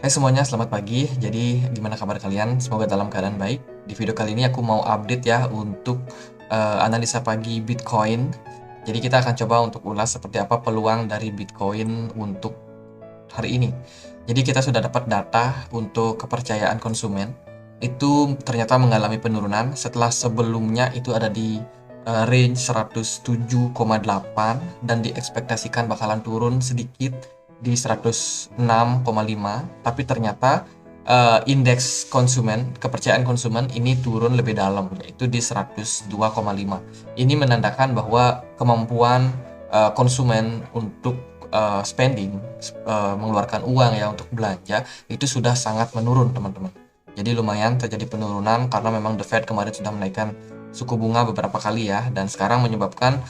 Hai semuanya, selamat pagi. Jadi, gimana kabar kalian? Semoga dalam keadaan baik. Di video kali ini aku mau update ya untuk analisa pagi Bitcoin. Jadi kita akan coba untuk ulas seperti apa peluang dari Bitcoin untuk hari ini. Jadi kita sudah dapat data untuk kepercayaan konsumen. Itu ternyata mengalami penurunan setelah sebelumnya itu ada di range 107,8 dan diekspektasikan bakalan turun sedikit di 106,5, tapi ternyata indeks konsumen, kepercayaan konsumen ini turun lebih dalam, yaitu di 102,5. Ini menandakan bahwa kemampuan konsumen untuk spending, mengeluarkan uang ya untuk belanja, itu sudah sangat menurun teman-teman. Jadi lumayan terjadi penurunan karena memang The Fed kemarin sudah menaikkan suku bunga beberapa kali ya, dan sekarang menyebabkan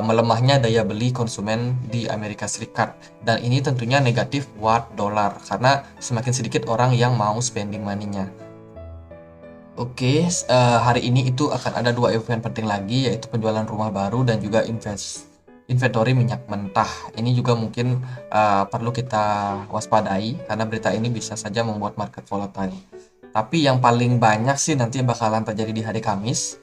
melemahnya daya beli konsumen di Amerika Serikat. Dan ini tentunya negatif buat dolar karena semakin sedikit orang yang mau spending money-nya. Oke, hari ini itu akan ada dua event penting lagi, yaitu penjualan rumah baru dan juga inventory minyak mentah. Ini juga mungkin perlu kita waspadai karena berita ini bisa saja membuat market volatile. Tapi yang paling banyak sih nanti bakalan terjadi di hari Kamis,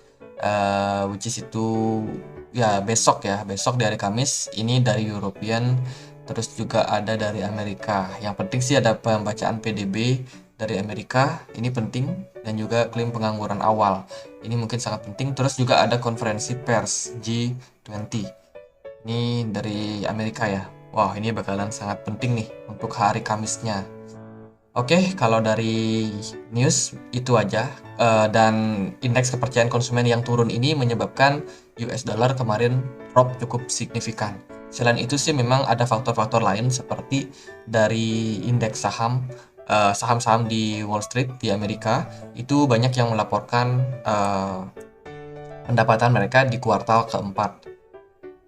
which is itu ya besok ya, besok di hari Kamis. Ini dari European, terus juga ada dari Amerika. Yang penting sih ada pembacaan PDB dari Amerika, ini penting, dan juga klaim pengangguran awal. Ini mungkin sangat penting. Terus juga ada konferensi pers G20. Ini dari Amerika ya. Wah, ini bakalan sangat penting nih untuk hari Kamisnya. Oke, kalau dari news itu aja. Dan indeks kepercayaan konsumen yang turun ini menyebabkan US dollar kemarin drop cukup signifikan. Selain itu sih memang ada faktor-faktor lain seperti dari indeks saham-saham di Wall Street di Amerika itu banyak yang melaporkan pendapatan mereka di kuartal keempat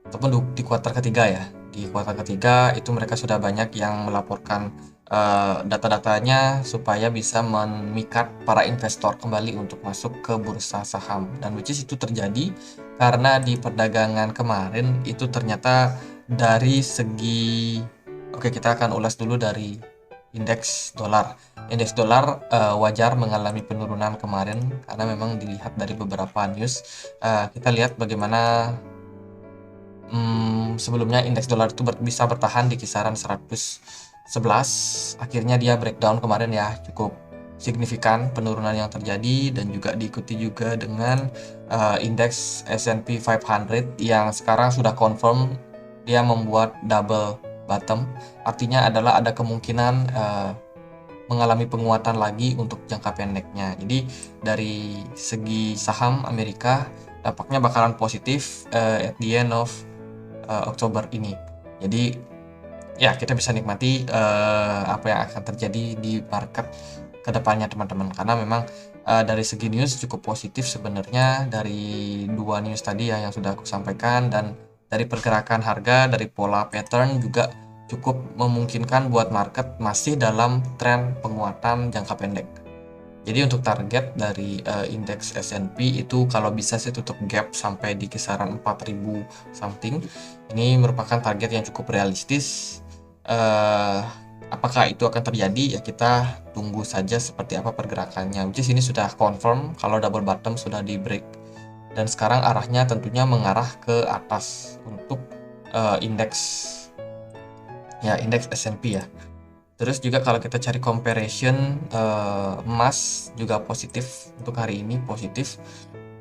ataupun di kuartal ketiga ya. Di kuartal ketiga itu mereka sudah banyak yang melaporkan data-datanya supaya bisa memikat para investor kembali untuk masuk ke bursa saham, dan which is itu terjadi karena di perdagangan kemarin itu ternyata dari segi oke, kita akan ulas dulu dari indeks dolar. Indeks dolar wajar mengalami penurunan kemarin karena memang dilihat dari beberapa news. Kita lihat bagaimana sebelumnya indeks dolar itu bisa bertahan di kisaran 111, akhirnya dia breakdown kemarin ya, cukup signifikan penurunan yang terjadi, dan juga diikuti juga dengan indeks S&P 500 yang sekarang sudah confirm dia membuat double bottom, artinya adalah ada kemungkinan mengalami penguatan lagi untuk jangka pendeknya. Jadi dari segi saham Amerika dampaknya bakalan positif at the end of Oktober ini. Jadi ya, kita bisa nikmati apa yang akan terjadi di market ke depannya teman-teman, karena memang dari segi news cukup positif sebenarnya dari dua news tadi ya yang sudah aku sampaikan, dan dari pergerakan harga, dari pola pattern juga cukup memungkinkan buat market masih dalam tren penguatan jangka pendek. Jadi untuk target dari indeks S&P itu kalau bisa sih tutup gap sampai di kisaran 4000 something. Ini merupakan target yang cukup realistis. Apakah itu akan terjadi? Ya kita tunggu saja seperti apa pergerakannya. Which is ini sudah confirm kalau double bottom sudah di break, dan sekarang arahnya tentunya mengarah ke atas untuk indeks S&P ya. Terus juga kalau kita cari comparison, emas juga positif untuk hari ini, positif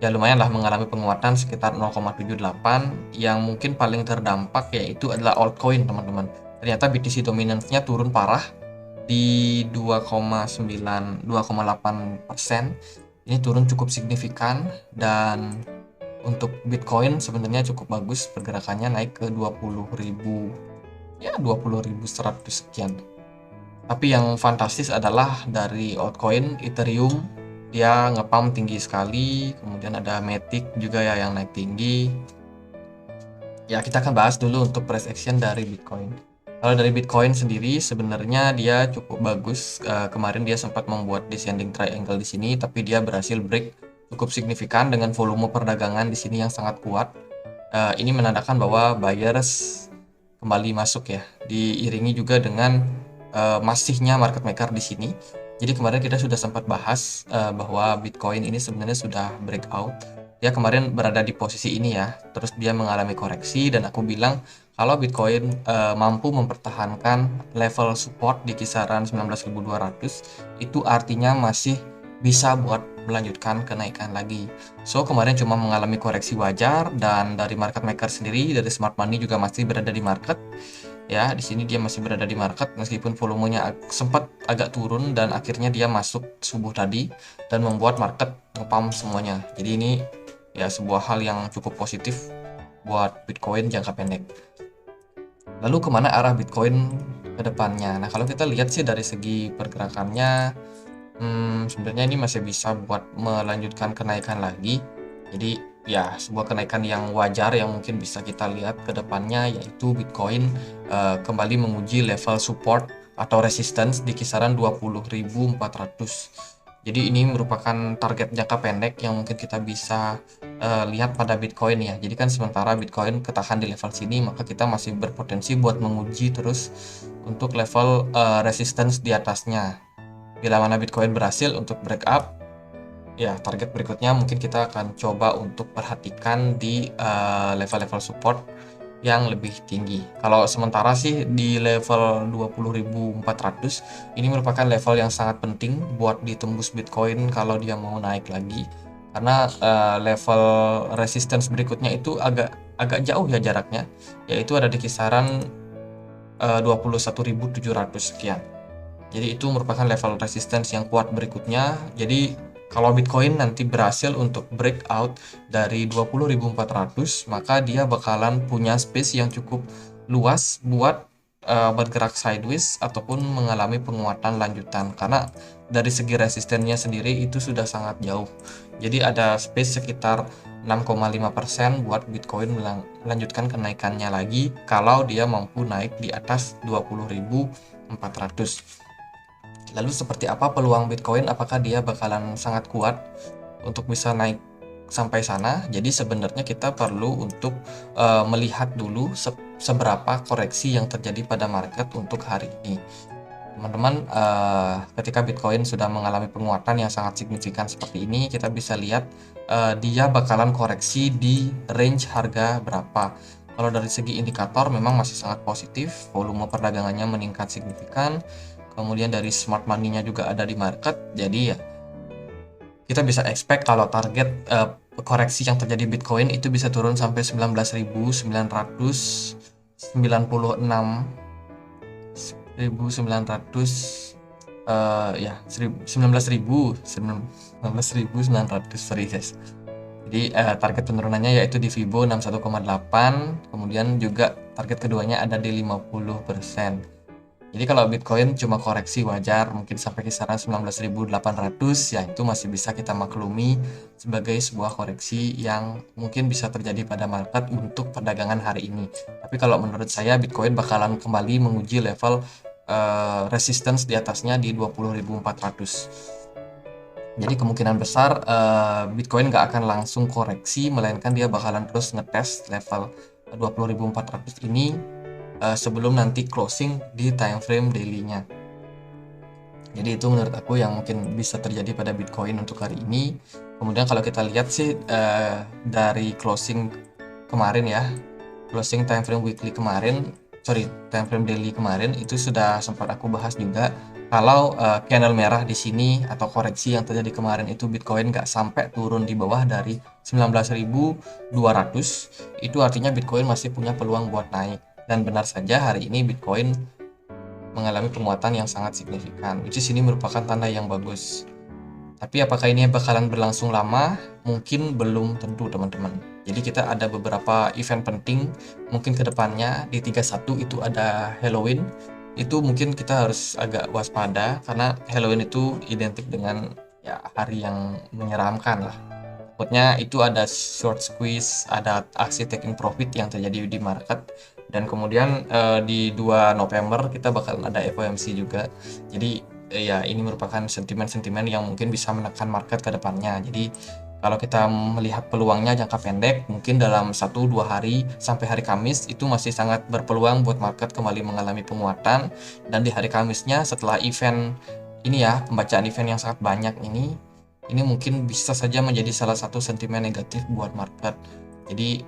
ya, lumayan lah mengalami penguatan sekitar 0,78. Yang mungkin paling terdampak yaitu adalah altcoin teman-teman. Ternyata BTC dominance-nya turun parah di 2,8%. Ini turun cukup signifikan, dan untuk Bitcoin sebenarnya cukup bagus pergerakannya, naik ke 20.000 ya, 20.100 sekian. Tapi yang fantastis adalah dari altcoin Ethereum, dia ngepump tinggi sekali. Kemudian ada Matic juga ya yang naik tinggi. Ya, kita akan bahas dulu untuk price action dari Bitcoin. Kalau dari Bitcoin sendiri sebenarnya dia cukup bagus. Kemarin dia sempat membuat descending triangle di sini, tapi dia berhasil break cukup signifikan dengan volume perdagangan di sini yang sangat kuat. Ini menandakan bahwa buyers kembali masuk ya, diiringi juga dengan masihnya market maker di sini. Jadi kemarin kita sudah sempat bahas bahwa Bitcoin ini sebenarnya sudah breakout. Dia kemarin berada di posisi ini ya, terus dia mengalami koreksi dan aku bilang kalau Bitcoin mampu mempertahankan level support di kisaran 19.200, itu artinya masih bisa buat melanjutkan kenaikan lagi. So kemarin cuma mengalami koreksi wajar dan dari market maker sendiri, dari smart money juga masih berada di market. Ya, di sini dia masih berada di market meskipun volumenya sempat agak turun dan akhirnya dia masuk subuh tadi dan membuat market ngepump semuanya. Jadi ini ya sebuah hal yang cukup positif buat Bitcoin jangka pendek. Lalu kemana arah Bitcoin ke depannya? Nah, kalau kita lihat sih dari segi pergerakannya, sebenarnya ini masih bisa buat melanjutkan kenaikan lagi. Jadi ya sebuah kenaikan yang wajar yang mungkin bisa kita lihat ke depannya, yaitu Bitcoin kembali menguji level support atau resistance di kisaran 20.400. Jadi ini merupakan target jangka pendek yang mungkin kita bisa lihat pada Bitcoin ya. Jadi kan sementara Bitcoin ketahan di level sini, maka kita masih berpotensi buat menguji terus untuk level resistance di atasnya. Bila mana Bitcoin berhasil untuk break up, ya target berikutnya mungkin kita akan coba untuk perhatikan di level-level support yang lebih tinggi. Kalau sementara sih di level 20.400 ini merupakan level yang sangat penting buat ditembus Bitcoin kalau dia mau naik lagi. Karena level resistance berikutnya itu agak jauh ya jaraknya, yaitu ada di kisaran 21.700 sekian. Jadi itu merupakan level resistance yang kuat berikutnya. Jadi kalau Bitcoin nanti berhasil untuk breakout dari 20.400, maka dia bakalan punya space yang cukup luas buat bergerak sideways ataupun mengalami penguatan lanjutan, karena dari segi resistennya sendiri itu sudah sangat jauh. Jadi ada space sekitar 6,5% buat Bitcoin melanjutkan kenaikannya lagi kalau dia mampu naik di atas 20.400. Lalu seperti apa peluang Bitcoin? Apakah dia bakalan sangat kuat untuk bisa naik sampai sana? Jadi sebenarnya kita perlu untuk melihat dulu seberapa koreksi yang terjadi pada market untuk hari ini. Teman-teman, ketika Bitcoin sudah mengalami penguatan yang sangat signifikan seperti ini, kita bisa lihat dia bakalan koreksi di range harga berapa. Kalau dari segi indikator memang masih sangat positif, volume perdagangannya meningkat signifikan. Kemudian dari smart money-nya juga ada di market. Jadi ya kita bisa expect kalau target koreksi yang terjadi Bitcoin itu bisa turun sampai 19.996 ya 19.900, sorry guys. Jadi target penurunannya yaitu di Fibo 61,8, kemudian juga target keduanya ada di 50%. Jadi kalau Bitcoin cuma koreksi wajar mungkin sampai kisaran 19.800, ya itu masih bisa kita maklumi sebagai sebuah koreksi yang mungkin bisa terjadi pada market untuk perdagangan hari ini. Tapi kalau menurut saya Bitcoin bakalan kembali menguji level resistance di atasnya di 20.400. Jadi kemungkinan besar Bitcoin nggak akan langsung koreksi, melainkan dia bakalan terus ngetes level 20.400 ini sebelum nanti closing di time frame daily-nya. Jadi itu menurut aku yang mungkin bisa terjadi pada Bitcoin untuk hari ini. Kemudian kalau kita lihat sih dari closing kemarin ya, closing time frame weekly kemarin, time frame daily kemarin itu sudah sempat aku bahas juga. Kalau candle merah di sini atau koreksi yang terjadi kemarin itu Bitcoin nggak sampai turun di bawah dari 19.200, itu artinya Bitcoin masih punya peluang buat naik. Dan benar saja hari ini Bitcoin mengalami penguatan yang sangat signifikan, which is ini merupakan tanda yang bagus. Tapi apakah ini bakalan berlangsung lama? Mungkin belum tentu teman-teman. Jadi kita ada beberapa event penting mungkin ke depannya. Di 31 itu ada Halloween. Itu mungkin kita harus agak waspada karena Halloween itu identik dengan ya hari yang menyeramkan lah. Takutnya itu ada short squeeze, ada aksi taking profit yang terjadi di market. Dan kemudian di 2 November kita bakal ada FOMC juga. Jadi ya ini merupakan sentimen-sentimen yang mungkin bisa menekan market ke depannya. Jadi Kalau kita melihat peluangnya jangka pendek, mungkin dalam 1-2 hari sampai hari Kamis itu masih sangat berpeluang buat market kembali mengalami penguatan. Dan di hari Kamisnya setelah event ini ya, pembacaan event yang sangat banyak ini mungkin bisa saja menjadi salah satu sentimen negatif buat market. Jadi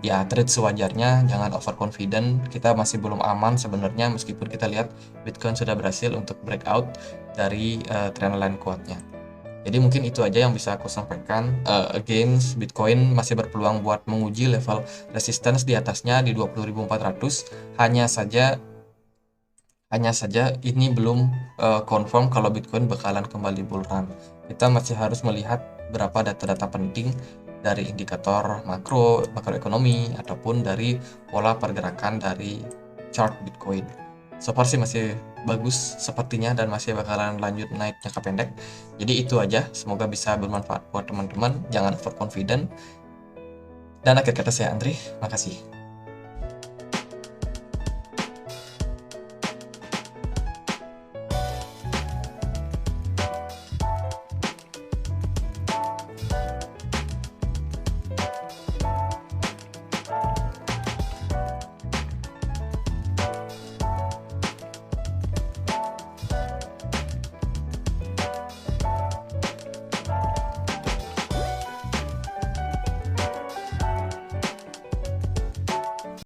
ya trade sewajarnya, jangan overconfident. Kita masih belum aman sebenarnya meskipun kita lihat Bitcoin sudah berhasil untuk breakout dari trendline kuatnya. Jadi mungkin itu aja yang bisa aku sampaikan. Again, Bitcoin masih berpeluang buat menguji level resistance di atasnya di 20.400. Hanya saja ini belum confirm kalau Bitcoin bakalan kembali bull run. Kita masih harus melihat berapa data-data penting dari indikator makroekonomi ataupun dari pola pergerakan dari chart Bitcoin. So far sih masih bagus sepertinya dan masih bakalan lanjut naik jangka pendek. Jadi itu aja, semoga bisa bermanfaat buat teman-teman. Jangan overconfident. Dan akhir kata saya Andri, makasih.